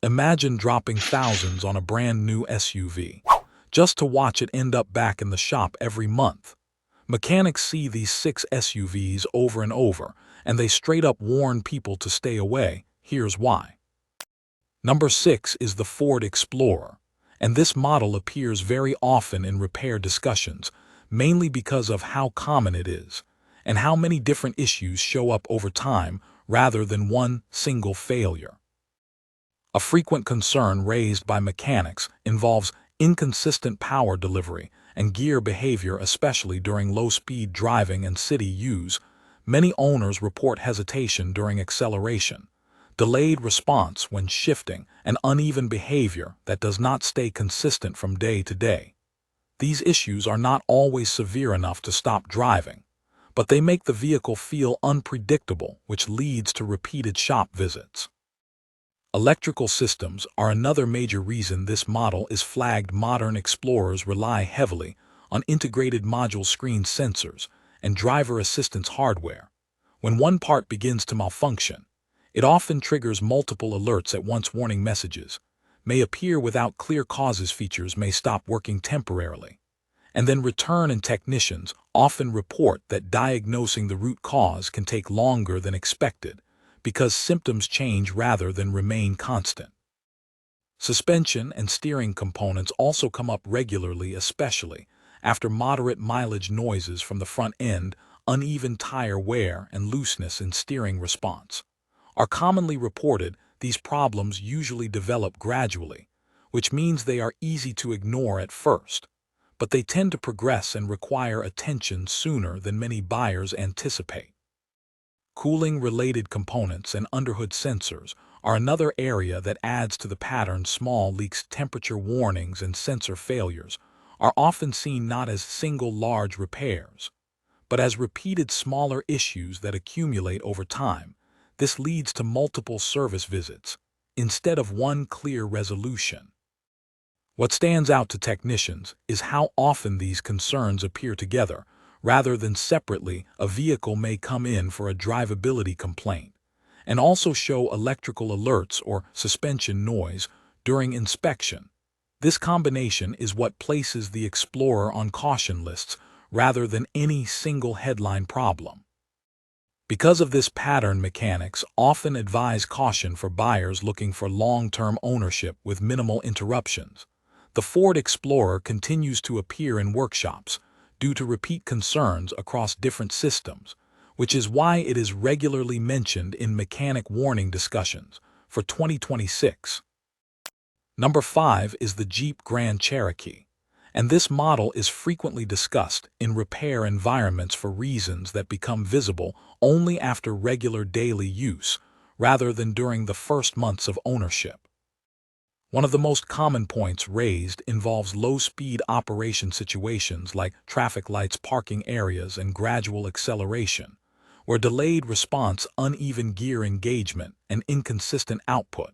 Imagine dropping thousands on a brand new SUV, just to watch it end up back in the shop every month. Mechanics see these 6 SUVs over and over, and they straight up warn people to stay away. Here's why. Number 6 is the Ford Explorer, and this model appears very often in repair discussions, mainly because of how common it is, and how many different issues show up over time rather than one single failure. A frequent concern raised by mechanics involves inconsistent power delivery and gear behavior, especially during low-speed driving and city use. Many owners report hesitation during acceleration, delayed response when shifting, and uneven behavior that does not stay consistent from day to day. These issues are not always severe enough to stop driving, but they make the vehicle feel unpredictable, which leads to repeated shop visits. Electrical systems are another major reason this model is flagged. Modern Explorers rely heavily on integrated module screen sensors and driver assistance hardware. When one part begins to malfunction, it often triggers multiple alerts at once. Warning messages may appear without clear causes. Features may stop working temporarily and then return, and technicians often report that diagnosing the root cause can take longer than expected, because symptoms change rather than remain constant. Suspension and steering components also come up regularly, especially after moderate mileage. Noises from the front end, uneven tire wear, and looseness in steering response are commonly reported. These problems usually develop gradually, which means they are easy to ignore at first, but they tend to progress and require attention sooner than many buyers anticipate. Cooling-related components and underhood sensors are another area that adds to the pattern. Small leaks, temperature warnings, and sensor failures are often seen not as single large repairs, but as repeated smaller issues that accumulate over time. This leads to multiple service visits instead of one clear resolution. What stands out to technicians is how often these concerns appear together rather than separately. A vehicle may come in for a drivability complaint and also show electrical alerts or suspension noise during inspection. This combination is what places the Explorer on caution lists rather than any single headline problem. Because of this pattern, mechanics often advise caution for buyers looking for long-term ownership with minimal interruptions. The Ford Explorer continues to appear in workshops due to repeat concerns across different systems, which is why it is regularly mentioned in mechanic warning discussions for 2026. Number 5 is the Jeep Grand Cherokee, and this model is frequently discussed in repair environments for reasons that become visible only after regular daily use rather than during the first months of ownership. One of the most common points raised involves low-speed operation situations like traffic lights, parking areas, and gradual acceleration, where delayed response, uneven gear engagement, and inconsistent output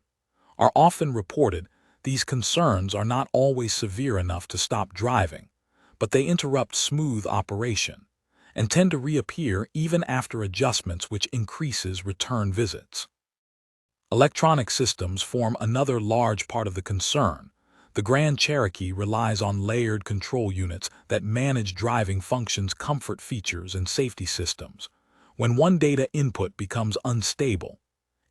are often reported. These concerns are not always severe enough to stop driving, but they interrupt smooth operation and tend to reappear even after adjustments, which increases return visits. Electronic systems form another large part of the concern. The Grand Cherokee relies on layered control units that manage driving functions, comfort features, and safety systems. When one data input becomes unstable,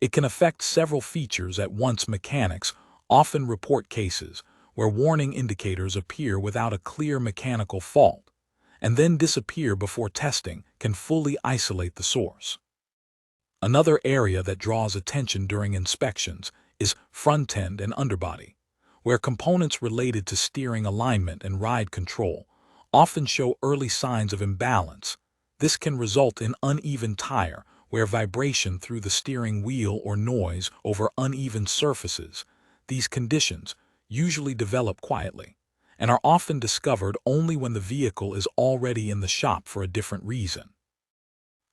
it can affect several features at once. Mechanics often report cases where warning indicators appear without a clear mechanical fault and then disappear before testing can fully isolate the source. Another area that draws attention during inspections is front end and underbody, where components related to steering alignment and ride control often show early signs of imbalance. This can result in uneven tire wear, vibration through the steering wheel, or noise over uneven surfaces. These conditions usually develop quietly and are often discovered only when the vehicle is already in the shop for a different reason.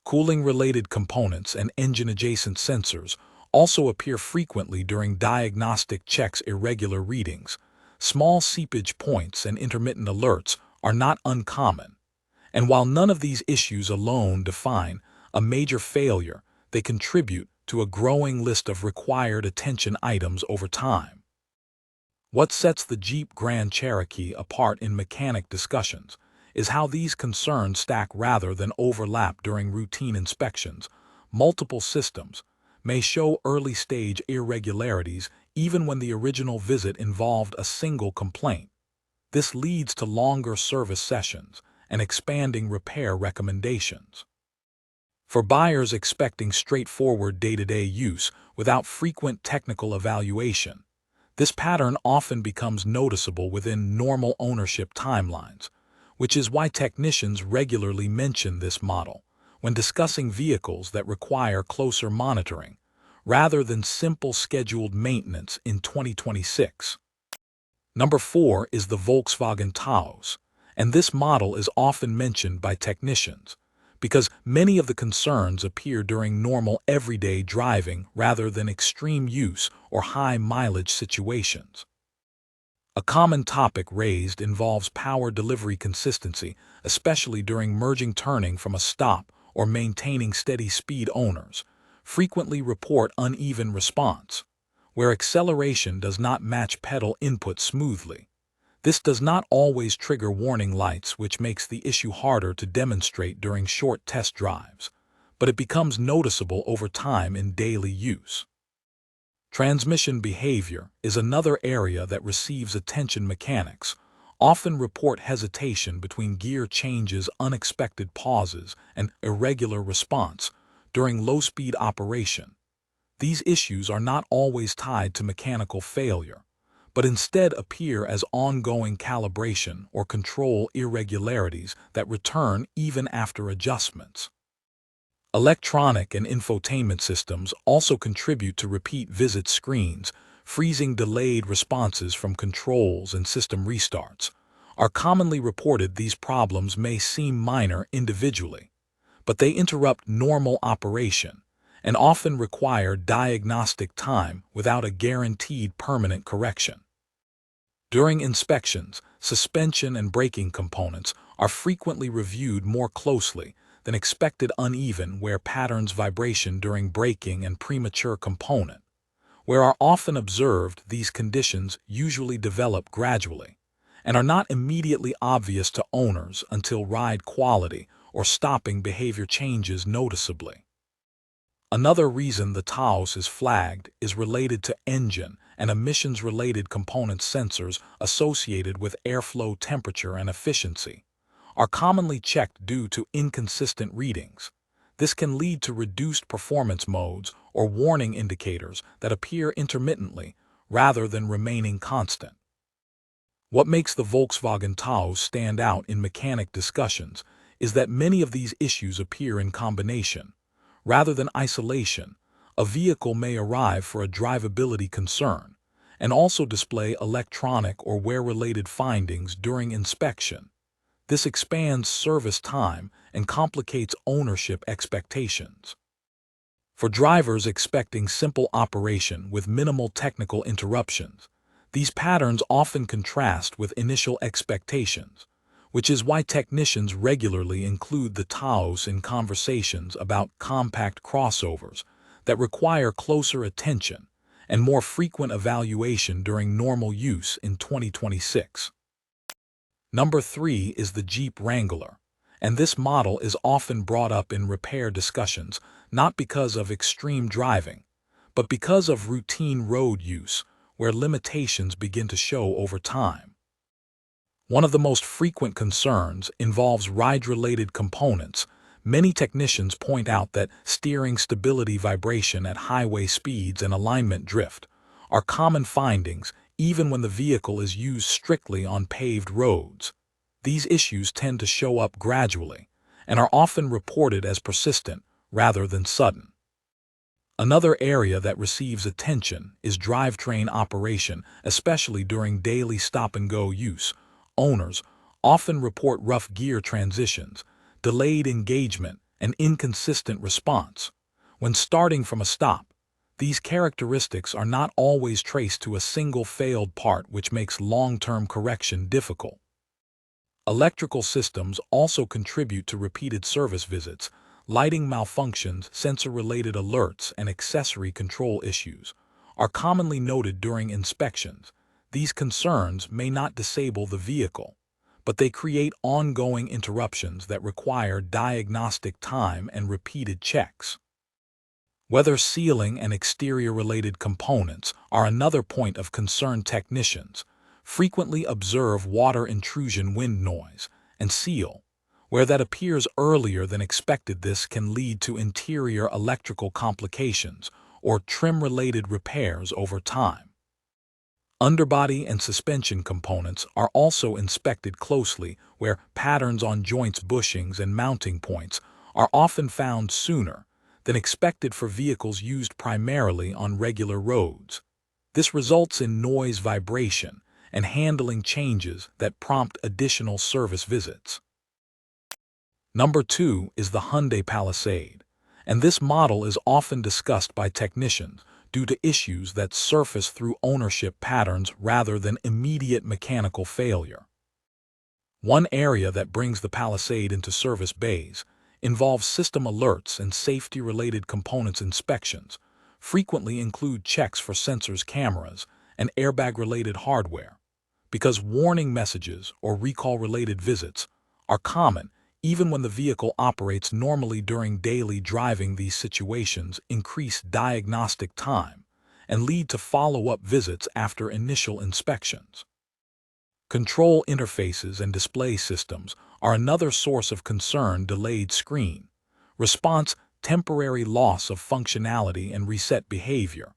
Cooling-related components and engine-adjacent sensors also appear frequently during diagnostic checks. Irregular readings, small seepage points, and intermittent alerts are not uncommon. And while none of these issues alone define a major failure, they contribute to a growing list of required attention items over time. What sets the Jeep Grand Cherokee apart in mechanic discussions is how these concerns stack rather than overlap during routine inspections. Multiple systems may show early-stage irregularities even when the original visit involved a single complaint. This leads to longer service sessions and expanding repair recommendations. For buyers expecting straightforward day-to-day use without frequent technical evaluation, this pattern often becomes noticeable within normal ownership timelines, which is why technicians regularly mention this model when discussing vehicles that require closer monitoring, rather than simple scheduled maintenance in 2026. Number 4 is the Volkswagen Taos, and this model is often mentioned by technicians because many of the concerns appear during normal everyday driving rather than extreme use or high-mileage situations. A common topic raised involves power delivery consistency, especially during merging turning from a stop or maintaining steady speed. Owners frequently report uneven response, where acceleration does not match pedal input smoothly. This does not always trigger warning lights, which makes the issue harder to demonstrate during short test drives, but it becomes noticeable over time in daily use. Transmission behavior is another area that receives attention. Mechanics often report hesitation between gear changes, unexpected pauses, and irregular response during low-speed operation. These issues are not always tied to mechanical failure, but instead appear as ongoing calibration or control irregularities that return even after adjustments. Electronic and infotainment systems also contribute to repeat visit. Screens, freezing, delayed responses from controls, and system restarts are commonly reported. These problems may seem minor individually, but they interrupt normal operation and often require diagnostic time without a guaranteed permanent correction. During inspections, suspension and braking components are frequently reviewed more closely than expected. Uneven wear patterns, vibration during braking, and premature component wear are often observed. These conditions usually develop gradually and are not immediately obvious to owners until ride quality or stopping behavior changes noticeably. Another reason the Taos is flagged is related to engine and emissions-related components. Sensors associated with airflow, temperature, and efficiency are commonly checked due to inconsistent readings. This can lead to reduced performance modes or warning indicators that appear intermittently rather than remaining constant. What makes the Volkswagen Taos stand out in mechanic discussions is that many of these issues appear in combination, rather than isolation. A vehicle may arrive for a drivability concern and also display electronic or wear-related findings during inspection. This expands service time and complicates ownership expectations. For drivers expecting simple operation with minimal technical interruptions, these patterns often contrast with initial expectations, which is why technicians regularly include the Taos in conversations about compact crossovers that require closer attention and more frequent evaluation during normal use in 2026. Number 3 is the Jeep Wrangler, and this model is often brought up in repair discussions not because of extreme driving, but because of routine road use where limitations begin to show over time. One of the most frequent concerns involves ride-related components. Many technicians point out that steering stability, vibration at highway speeds, and alignment drift are common findings even when the vehicle is used strictly on paved roads. These issues tend to show up gradually and are often reported as persistent rather than sudden. Another area that receives attention is drivetrain operation, especially during daily stop-and-go use. Owners often report rough gear transitions, delayed engagement, and inconsistent response when starting from a stop. These characteristics are not always traced to a single failed part, which makes long-term correction difficult. Electrical systems also contribute to repeated service visits, lighting malfunctions, sensor-related alerts, and accessory control issues are commonly noted during inspections. These concerns may not disable the vehicle, but they create ongoing interruptions that require diagnostic time and repeated checks. Weather sealing and exterior-related components are another point of concern. Technicians frequently observe water intrusion, wind noise, and seal where that appears earlier than expected. This can lead to interior electrical complications or trim-related repairs over time. Underbody and suspension components are also inspected closely, where patterns on joints, bushings, and mounting points are often found sooner than expected for vehicles used primarily on regular roads. This results in noise, vibration, and handling changes that prompt additional service visits. Number 2 is the Hyundai Palisade, and this model is often discussed by technicians due to issues that surface through ownership patterns rather than immediate mechanical failure. One area that brings the Palisade into service bays involves system alerts and safety-related components. Inspections frequently include checks for sensors, cameras, and airbag-related hardware, because warning messages or recall-related visits are common even when the vehicle operates normally. During daily driving, these situations increase diagnostic time and lead to follow-up visits after initial inspections. Control interfaces and display systems are another source of concern. Delayed screen response, temporary loss of functionality, and reset behavior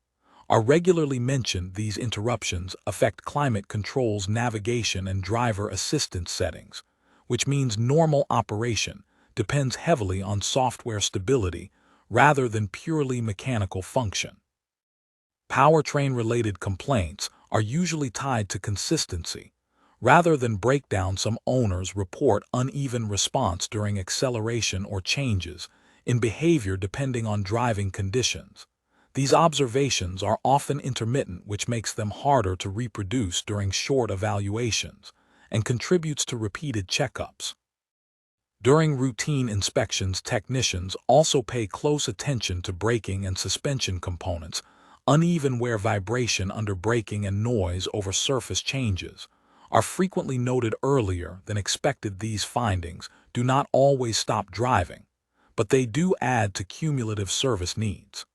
are regularly mentioned. These interruptions affect climate controls, navigation, and driver assistance settings, which means normal operation depends heavily on software stability rather than purely mechanical function. Powertrain-related complaints are usually tied to consistency rather than breakdown. Some owners report uneven response during acceleration or changes in behavior depending on driving conditions. These observations are often intermittent, which makes them harder to reproduce during short evaluations and contributes to repeated checkups. During routine inspections, technicians also pay close attention to braking and suspension components. Uneven wear, vibration under braking, and noise over surface changes are frequently noted earlier than expected. These findings do not always stop driving, but they do add to cumulative service needs.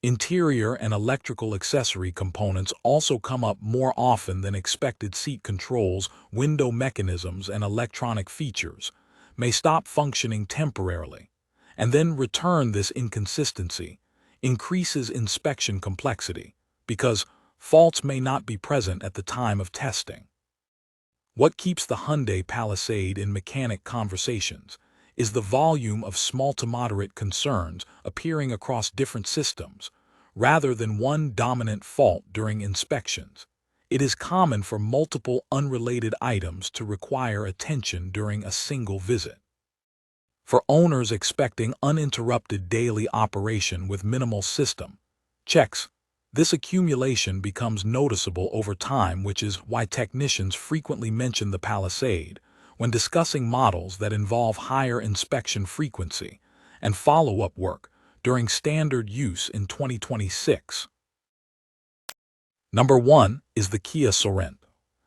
Interior and electrical accessory components also come up more often than expected. Seat controls, window mechanisms, and electronic features may stop functioning temporarily and then return. This inconsistency increases inspection complexity because faults may not be present at the time of testing. What keeps the Hyundai Palisade in mechanic conversations is the volume of small to moderate concerns appearing across different systems, rather than one dominant fault. During inspections, it is common for multiple unrelated items to require attention during a single visit. For owners expecting uninterrupted daily operation with minimal system checks, this accumulation becomes noticeable over time, which is why technicians frequently mention the Palisade when discussing models that involve higher inspection frequency and follow-up work during standard use in 2026. Number 1 is the Kia Sorento,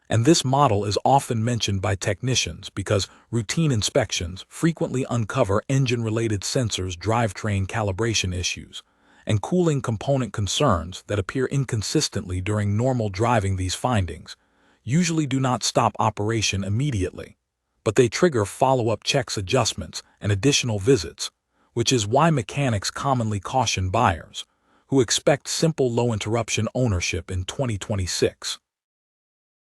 and this model is often mentioned by technicians because routine inspections frequently uncover engine-related sensors, drivetrain calibration issues, and cooling component concerns that appear inconsistently during normal driving. These findings usually do not stop operation immediately, but they trigger follow-up checks, adjustments, and additional visits, which is why mechanics commonly caution buyers who expect simple low-interruption ownership in 2026.